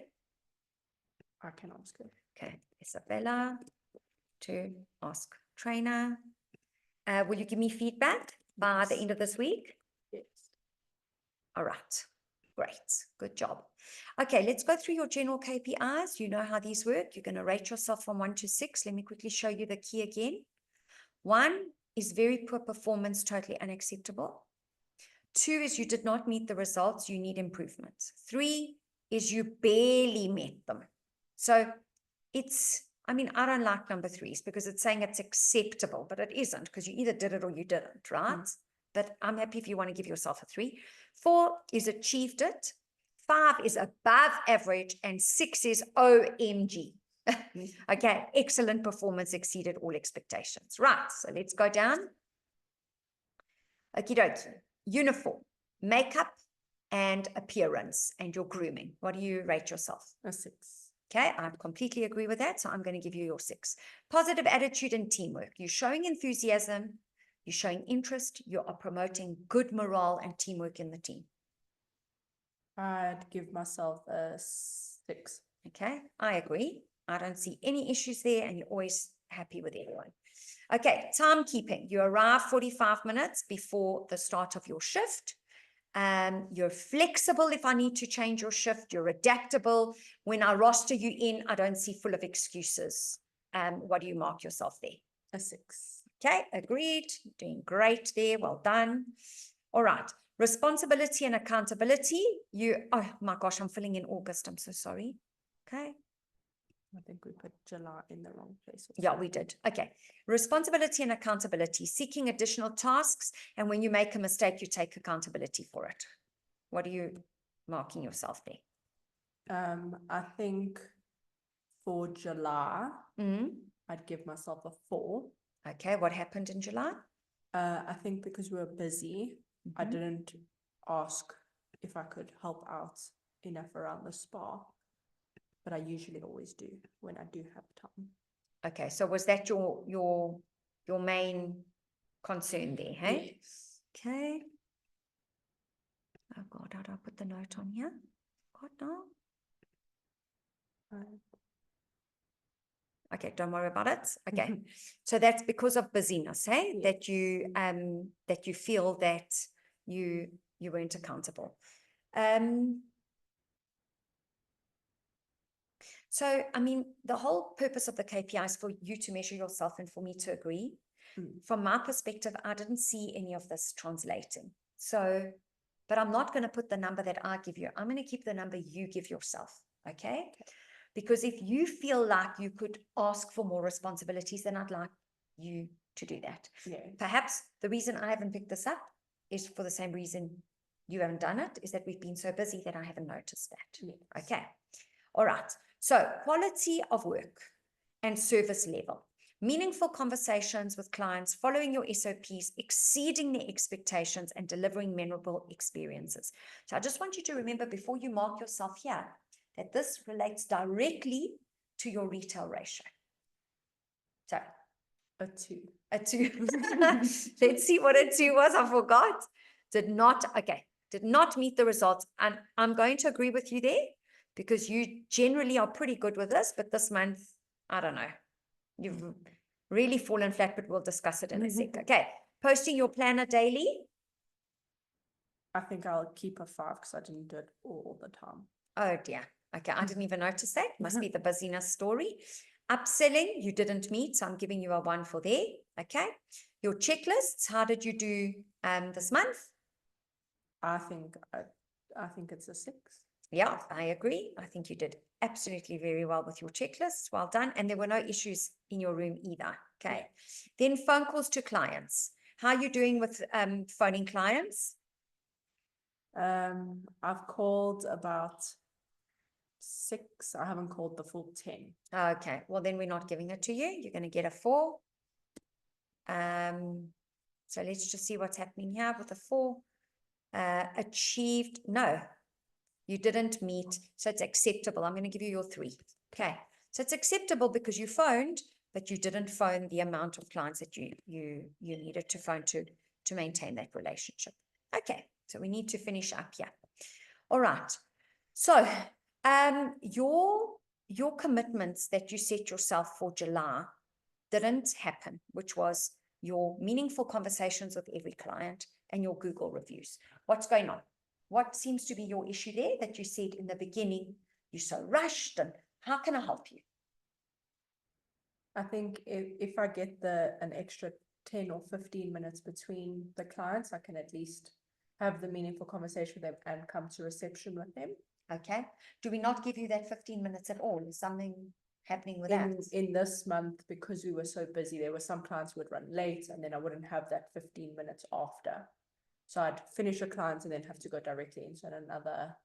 I can ask her. Okay, Isabella to ask trainer. Will you give me feedback by the end of this week? Yes. All right, great, good job. Okay, let's go through your general KPIs. You know how these work. You're going to rate yourself from 1 to 6. Let me quickly show you the key again. 1 is very poor performance, totally unacceptable. 2 is you did not meet the results, you need improvements. 3 is you barely met them. So it's, I mean, I don't like number 3s because it's saying it's acceptable, but it isn't because you either did it or you didn't, right? But I'm happy if you want to give yourself a 3. 4 is achieved it. 5 is above average and 6 is OMG. Okay, excellent performance, exceeded all expectations. Right, so let's go down. Okie dokie. Uniform, makeup, and appearance, and your grooming. What do you rate yourself? A 6. Okay, I completely agree with that. So I'm going to give you your 6. Positive attitude and teamwork. You're showing enthusiasm. You're showing interest. You are promoting good morale and teamwork in the team. I'd give myself a 6. Okay, I agree. I don't see any issues there, and you're always happy with everyone. Okay, timekeeping. You arrive 45 minutes before the start of your shift. You're flexible if I need to change your shift. You're adaptable. When I roster you in, I don't see full of excuses. What do you mark yourself there? A 6. Okay, agreed. Doing great there. Well done. All right. Responsibility and accountability. Oh my gosh, I'm filling in August. I'm so sorry. Okay. I think we put July in the wrong place. Yeah, we did. Okay. Responsibility and accountability, seeking additional tasks. And when you make a mistake, you take accountability for it. What are you marking yourself there? I think for July, Mm. I'd give myself a 4. Okay. What happened in July? I think because we were busy, I Mhm. didn't ask if I could help out enough around the spa, but I usually always do when I do have time. Okay. So was that your main concern there? Hey. Yes. Okay. Oh God, how do I put the note on here? God, no. Okay, don't worry about it. Okay. So that's because of busyness, hey? Yes. That you feel that you weren't accountable. So I mean, the whole purpose of the KPI is for you to measure yourself and for me to agree. From my perspective, I didn't see any of this translating. So, but I'm not going to put the number that I give you. I'm going to keep the number you give yourself. Okay. Because if you feel like you could ask for more responsibilities, then I'd like you to do that. Yes. Perhaps the reason I haven't picked this up is for the same reason you haven't done it, is that we've been so busy that I haven't noticed that. Yes. Okay. All right. So quality of work and service level, meaningful conversations with clients, following your SOPs, exceeding their expectations, and delivering memorable experiences. So I just want you to remember before you mark yourself here that this relates directly to your retail ratio. So A 2. a 2. Let's see what a 2 was. I forgot. Did not meet the results. And I'm going to agree with you there because you generally are pretty good with this, but this month, I don't know. You've really fallen flat, but we'll discuss it in a sec. Okay. Posting your planner daily. I think I'll keep a 5 because I didn't do it all the time. Oh dear. Okay. I didn't even notice that. Must be the busyness story. Upselling, you didn't meet, so I'm giving you a 1 for there. Okay. Your checklists, how did you do this month? I think it's a 6. Yeah, I agree. I think you did absolutely very well with your checklists. Well done. And there were no issues in your room either. Okay. Then phone calls to clients. How are you doing with phoning clients? I've called about 6. I haven't called the full 10. Okay. Well, then we're not giving it to you. You're going to get a 4. So let's just see what's happening here with the 4. Achieved. No, you didn't meet. So it's acceptable. I'm going to give you your 3. Okay. So it's acceptable because you phoned, but you didn't phone the amount of clients that you needed to phone to maintain that relationship. Okay. So we need to finish up here. All right. So your commitments that you set yourself for July didn't happen, which was your meaningful conversations with every client and your Google reviews. What's going on? What seems to be your issue there that you said in the beginning, you're so rushed, and how can I help you? I think if I get an extra 10 or 15 minutes between the clients, I can at least have the meaningful conversation with them and come to reception with them. Okay. Do we not give you that 15 minutes at all? Is something happening with that? In this month, because we were so busy, there were some clients who would run late and then I wouldn't have that 15 minutes after. So I'd finish a client and then have to go directly into another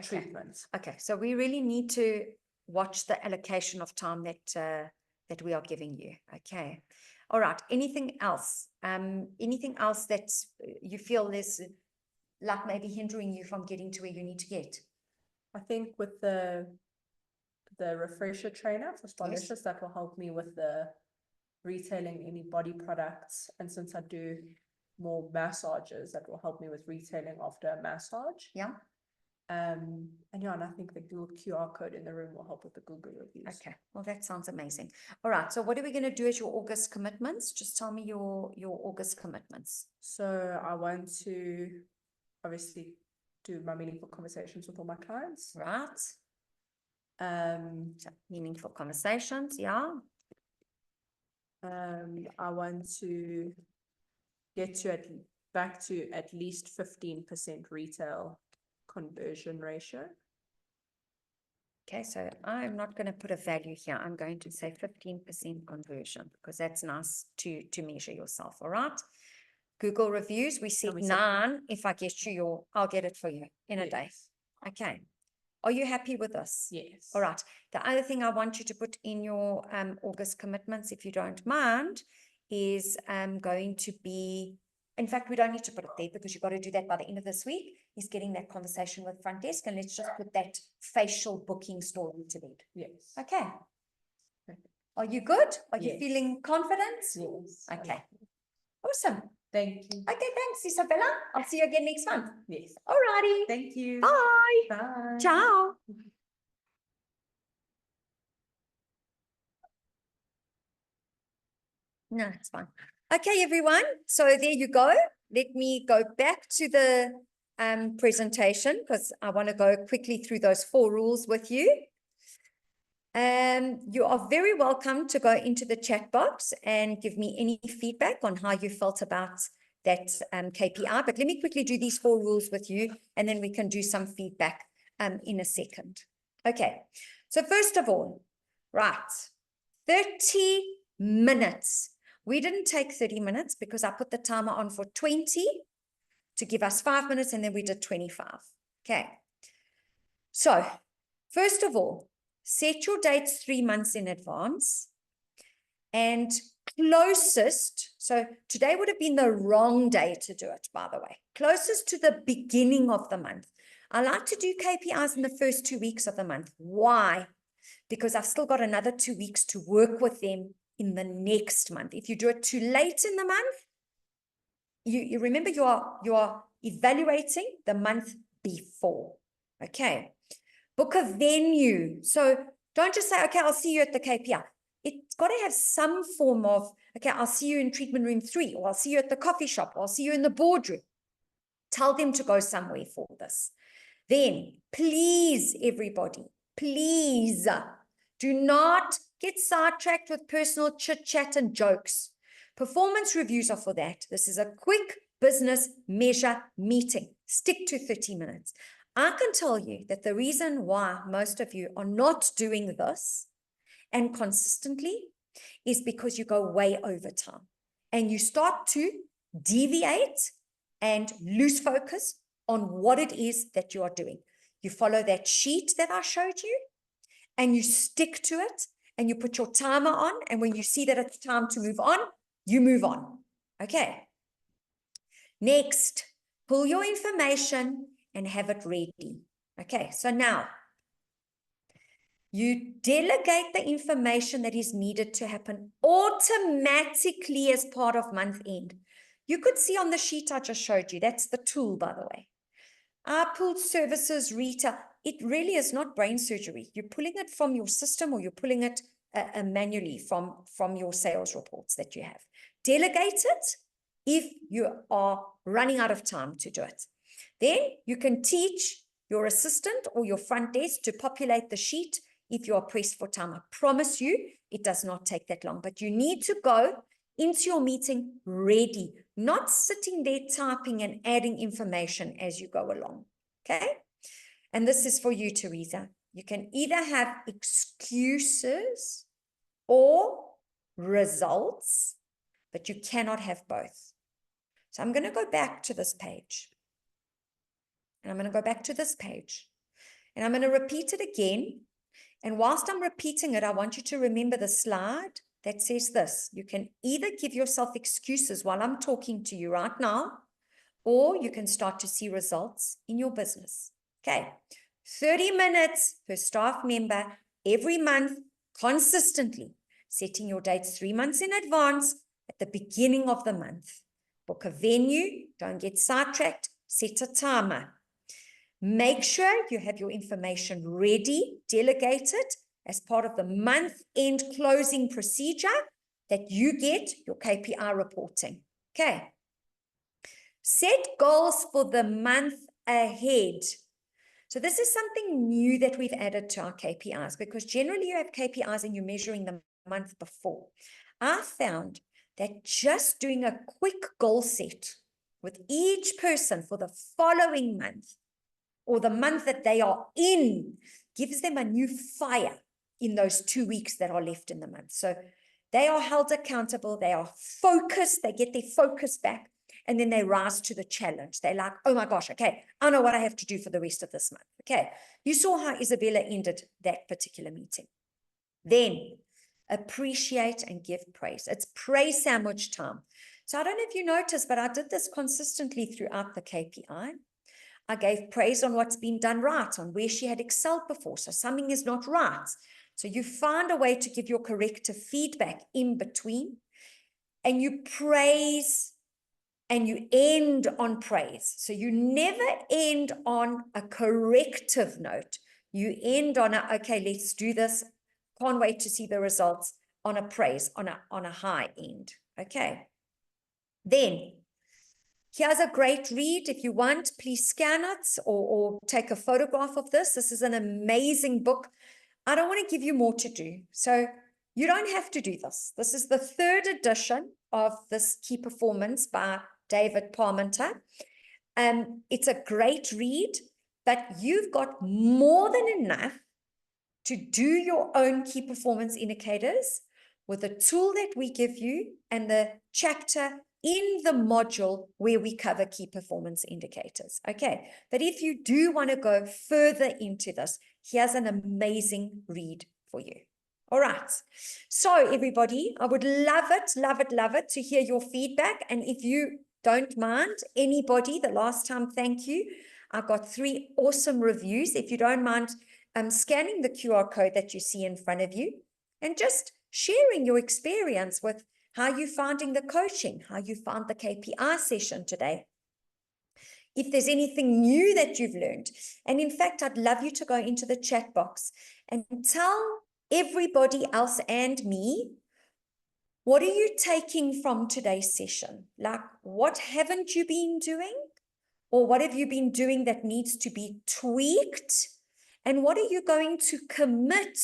treatment. Okay. So we really need to watch the allocation of time that we are giving you. Okay. All right. Anything else? Anything else that you feel is like maybe hindering you from getting to where you need to get? I think with the refresher trainer for sponsors, Yes. that will help me with the retailing any body products. And since I do more massages, that will help me with retailing after a massage. Yeah. And I think the Google QR code in the room will help with the Google reviews. Okay. Well, that sounds amazing. All right. So what are we going to do as your August commitments? Just tell me your August commitments. So I want to obviously do my meaningful conversations with all my clients. Right. So meaningful conversations. Yeah. I want to get back to at least 15% retail conversion ratio. Okay, so I'm not going to put a value here. I'm going to say 15% conversion because that's nice to measure yourself. All right. Google reviews, we said 9. If I get you I'll get it for you in a day. Okay. Are you happy with this? Yes. All right. The other thing I want you to put in your August commitments, if you don't mind, is going to be, in fact, we don't need to put it there because you've got to do that by the end of this week, is getting that conversation with front desk, and let's just put that facial booking story to bed. Yes. Okay. Perfect. Are you good? Are you Yes. feeling confident? Yes. Okay. Awesome. Thank you. Okay, thanks, Isabella. I'll see you again next month. Yes. All righty. Thank you. Bye. Bye. Ciao. No, it's fine. Okay, everyone. So there you go. Let me go back to the presentation because I want to go quickly through those 4 rules with you. You are very welcome to go into the chat box and give me any feedback on how you felt about that KPI. But let me quickly do these 4 rules with you, and then we can do some feedback in a second. Okay. So first of all, right, 30 minutes. We didn't take 30 minutes because I put the timer on for 20 to give us 5 minutes, and then we did 25. Okay. So first of all, set your dates 3 months in advance, and closest, so today would have been the wrong day to do it, by the way, closest to the beginning of the month. I like to do KPIs in the first 2 weeks of the month. Why? Because I've still got another 2 weeks to work with them in the next month. If you do it too late in the month, you remember you are evaluating the month before. Okay. Book a venue. So don't just say, okay, I'll see you at the KPI. It's got to have some form of, okay, I'll see you in treatment room 3, or I'll see you at the coffee shop, or I'll see you in the boardroom. Tell them to go somewhere for this. Then, please, everybody, please do not get sidetracked with personal chit-chat and jokes. Performance reviews are for that. This is a quick business measure meeting. Stick to 30 minutes. I can tell you that the reason why most of you are not doing this and consistently is because you go way over time and you start to deviate and lose focus on what it is that you are doing. You follow that sheet that I showed you and you stick to it and you put your timer on, and when you see that it's time to move on, you move on. Okay. Next, pull your information and have it ready. Okay, so now you delegate the information that is needed to happen automatically as part of month end. You could see on the sheet I just showed you, that's the tool, by the way. I pulled services, retail. It really is not brain surgery. You're pulling it from your system, or you're pulling it manually from your sales reports that you have. Delegate it if you are running out of time to do it. Then you can teach your assistant or your front desk to populate the sheet if you are pressed for time. I promise you, it does not take that long, but you need to go into your meeting ready, not sitting there typing and adding information as you go along, okay? And this is for you, Teresa. You can either have excuses or results, but you cannot have both. So I'm going to go back to this page. And I'm going to go back to this page. And I'm going to repeat it again. And whilst I'm repeating it, I want you to remember the slide that says this. You can either give yourself excuses while I'm talking to you right now, or you can start to see results in your business. Okay, 30 minutes per staff member every month, consistently, setting your dates 3 months in advance at the beginning of the month. Book a venue, don't get sidetracked, set a timer. Make sure you have your information ready, delegated as part of the month-end closing procedure that you get your KPI reporting. Okay. Set goals for the month ahead. So this is something new that we've added to our KPIs, because generally you have KPIs and you're measuring the month before. I found that just doing a quick goal set with each person for the following month, or the month that they are in, gives them a new fire in those 2 weeks that are left in the month. So they are held accountable, they are focused, they get their focus back, and then they rise to the challenge. They're like, oh my gosh, okay, I know what I have to do for the rest of this month. Okay, you saw how Isabella ended that particular meeting. Then appreciate and give praise. It's praise sandwich time. So I don't know if you noticed, but I did this consistently throughout the KPI. I gave praise on what's been done right, on where she had excelled before. So something is not right. So you find a way to give your corrective feedback in between, and you praise and you end on praise. So you never end on a corrective note. You end on a, okay, let's do this. Can't wait to see the results, on a praise, on a high end. Okay. Then here's a great read. If you want, please scan it or take a photograph of this. This is an amazing book. I don't want to give you more to do. So you don't have to do this. This is the 3rd edition of this Key Performance by David Parmenter. It's a great read, but you've got more than enough to do your own key performance indicators with the tool that we give you and the chapter in the module where we cover key performance indicators. Okay, but if you do want to go further into this, here's an amazing read for you. All right. So everybody, I would love it to hear your feedback. And if you don't mind, anybody, the last time, thank you. I got 3 awesome reviews. If you don't mind scanning the QR code that you see in front of you and just sharing your experience with how you finding the coaching, how you found the KPI session today. If there's anything new that you've learned. And in fact, I'd love you to go into the chat box and tell everybody else and me, what are you taking from today's session? Like, what haven't you been doing? Or what have you been doing that needs to be tweaked? And what are you going to commit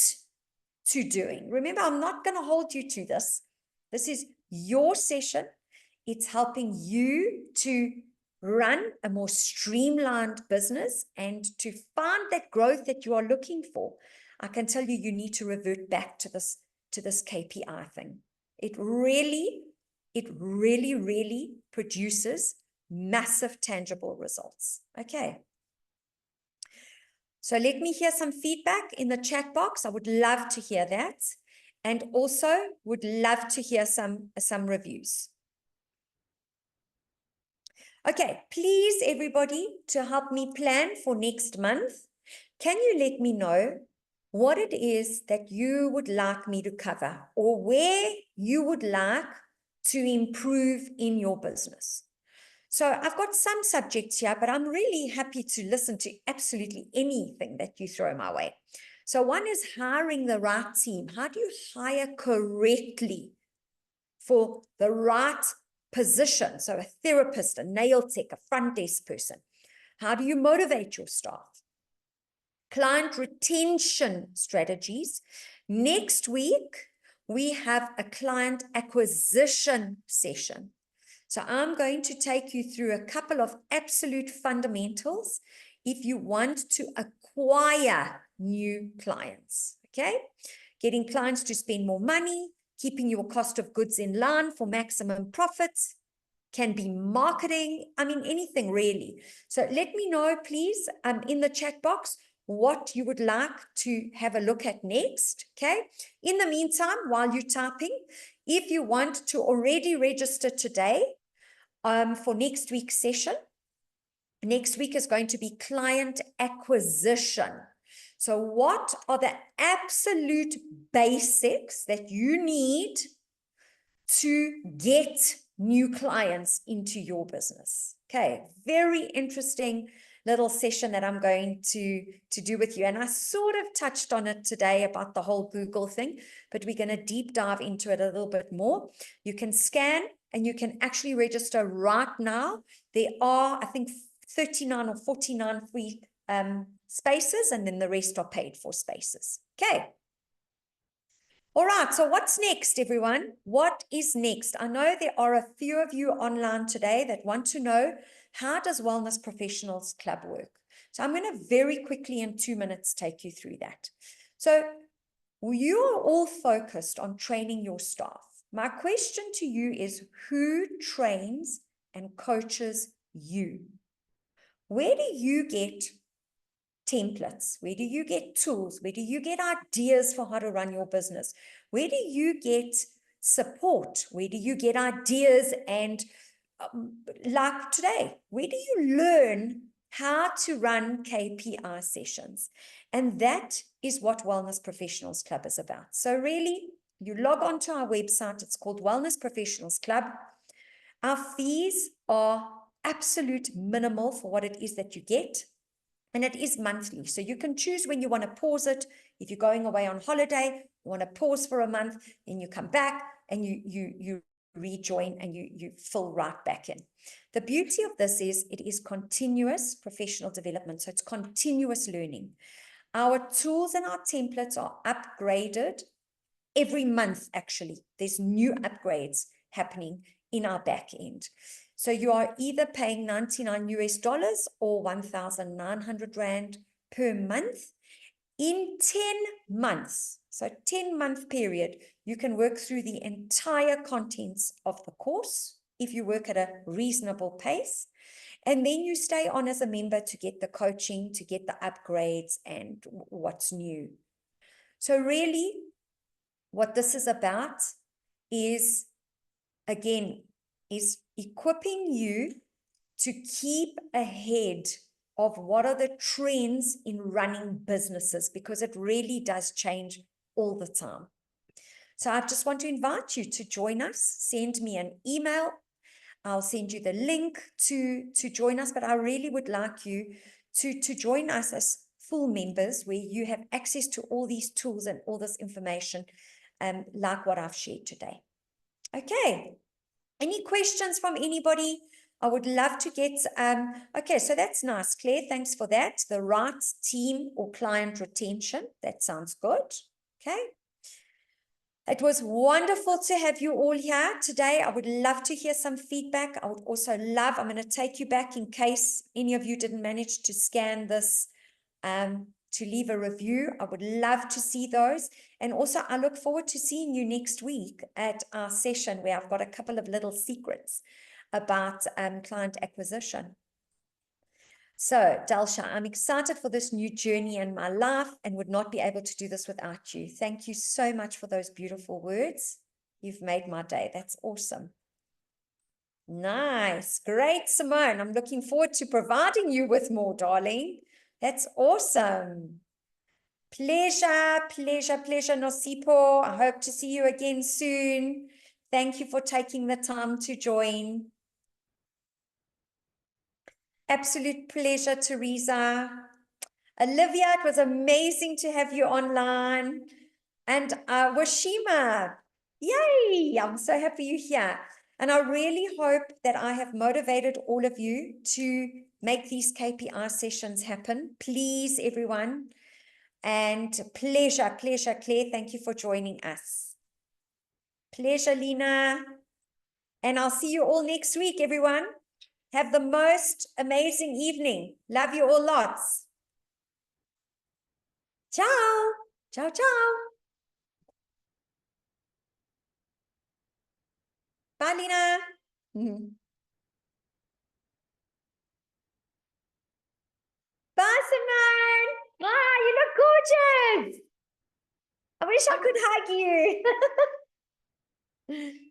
to doing? Remember, I'm not going to hold you to this. This is your session. It's helping you to run a more streamlined business and to find that growth that you are looking for. I can tell you, you need to revert back to this KPI thing. It really produces massive tangible results. Okay. So let me hear some feedback in the chat box. I would love to hear that. And also would love to hear some reviews. Okay, please everybody, to help me plan for next month, can you let me know what it is that you would like me to cover or where you would like to improve in your business? So I've got some subjects here, but I'm really happy to listen to absolutely anything that you throw my way. So one is hiring the right team. How do you hire correctly for the right position? So a therapist, a nail tech, a front desk person. How do you motivate your staff? Client retention strategies. Next week, we have a client acquisition session. So I'm going to take you through a couple of absolute fundamentals if you want to acquire new clients, okay? Getting clients to spend more money, keeping your cost of goods in line for maximum profits, can be marketing, I mean, anything really. So let me know, please, in the chat box, what you would like to have a look at next, okay? In the meantime, while you're typing, if you want to already register today for next week's session, next week is going to be client acquisition. So what are the absolute basics that you need to get new clients into your business? Okay, very interesting little session that I'm going to do with you. And I sort of touched on it today about the whole Google thing, but we're going to deep dive into it a little bit more. You can scan and you can actually register right now. There are, I think, 39 or 49 free spaces, and then the rest are paid for spaces. Okay. All right, so what's next, everyone? What is next? I know there are a few of you online today that want to know, how does Wellness Professionals Club work? So I'm going to very quickly in 2 minutes take you through that. So you are all focused on training your staff. My question to you is, who trains and coaches you? Where do you get templates? Where do you get tools? Where do you get ideas for how to run your business? Where do you get support? Where do you get ideas? And like today, where do you learn how to run KPI sessions? And that is what Wellness Professionals Club is about. So really, you log on to our website. It's called Wellness Professionals Club. Our fees are absolute minimal for what it is that you get. And it is monthly. So you can choose when you want to pause it. If you're going away on holiday, you want to pause for a month, then you come back and you rejoin and you fill right back in. The beauty of this is it is continuous professional development. So it's continuous learning. Our tools and our templates are upgraded every month, actually. There's new upgrades happening in our back end. So you are either paying $99 or 1,900 Rand per month. In 10 months, so 10-month period, you can work through the entire contents of the course if you work at a reasonable pace. And then you stay on as a member to get the coaching, to get the upgrades and what's new. So really, what this is about is, again, is equipping you to keep ahead of what are the trends in running businesses, because it really does change all the time. So I just want to invite you to join us. Send me an email. I'll send you the link to join us, but I really would like you to join us as full members, where you have access to all these tools and all this information, like what I've shared today. Okay. Any questions from anybody? I would love to get, okay, so that's nice, Claire. Thanks for that. The right team or client retention. That sounds good. Okay. It was wonderful to have you all here today. I would love to hear some feedback. I would also love, I'm going to take you back in case any of you didn't manage to scan this, to leave a review. I would love to see those. And also, I look forward to seeing you next week at our session, where I've got a couple of little secrets about client acquisition. So, Dalsha, I'm excited for this new journey in my life and would not be able to do this without you. Thank you so much for those beautiful words. You've made my day. That's awesome. Nice. Great, Simone. I'm looking forward to providing you with more, darling. That's awesome. Pleasure, pleasure, pleasure, Nosipo. I hope to see you again soon. Thank you for taking the time to join. Absolute pleasure, Teresa. Olivia, it was amazing to have you online. And Washima, yay, I'm so happy you're here. And I really hope that I have motivated all of you to make these KPI sessions happen. Please, everyone. And pleasure, pleasure, Claire. Thank you for joining us. Pleasure, Lena. And I'll see you all next week, everyone. Have the most amazing evening. Love you all lots. Ciao. Ciao, ciao. Bye, Lena. Bye, Simone. Bye, you look gorgeous. I wish I could hug you.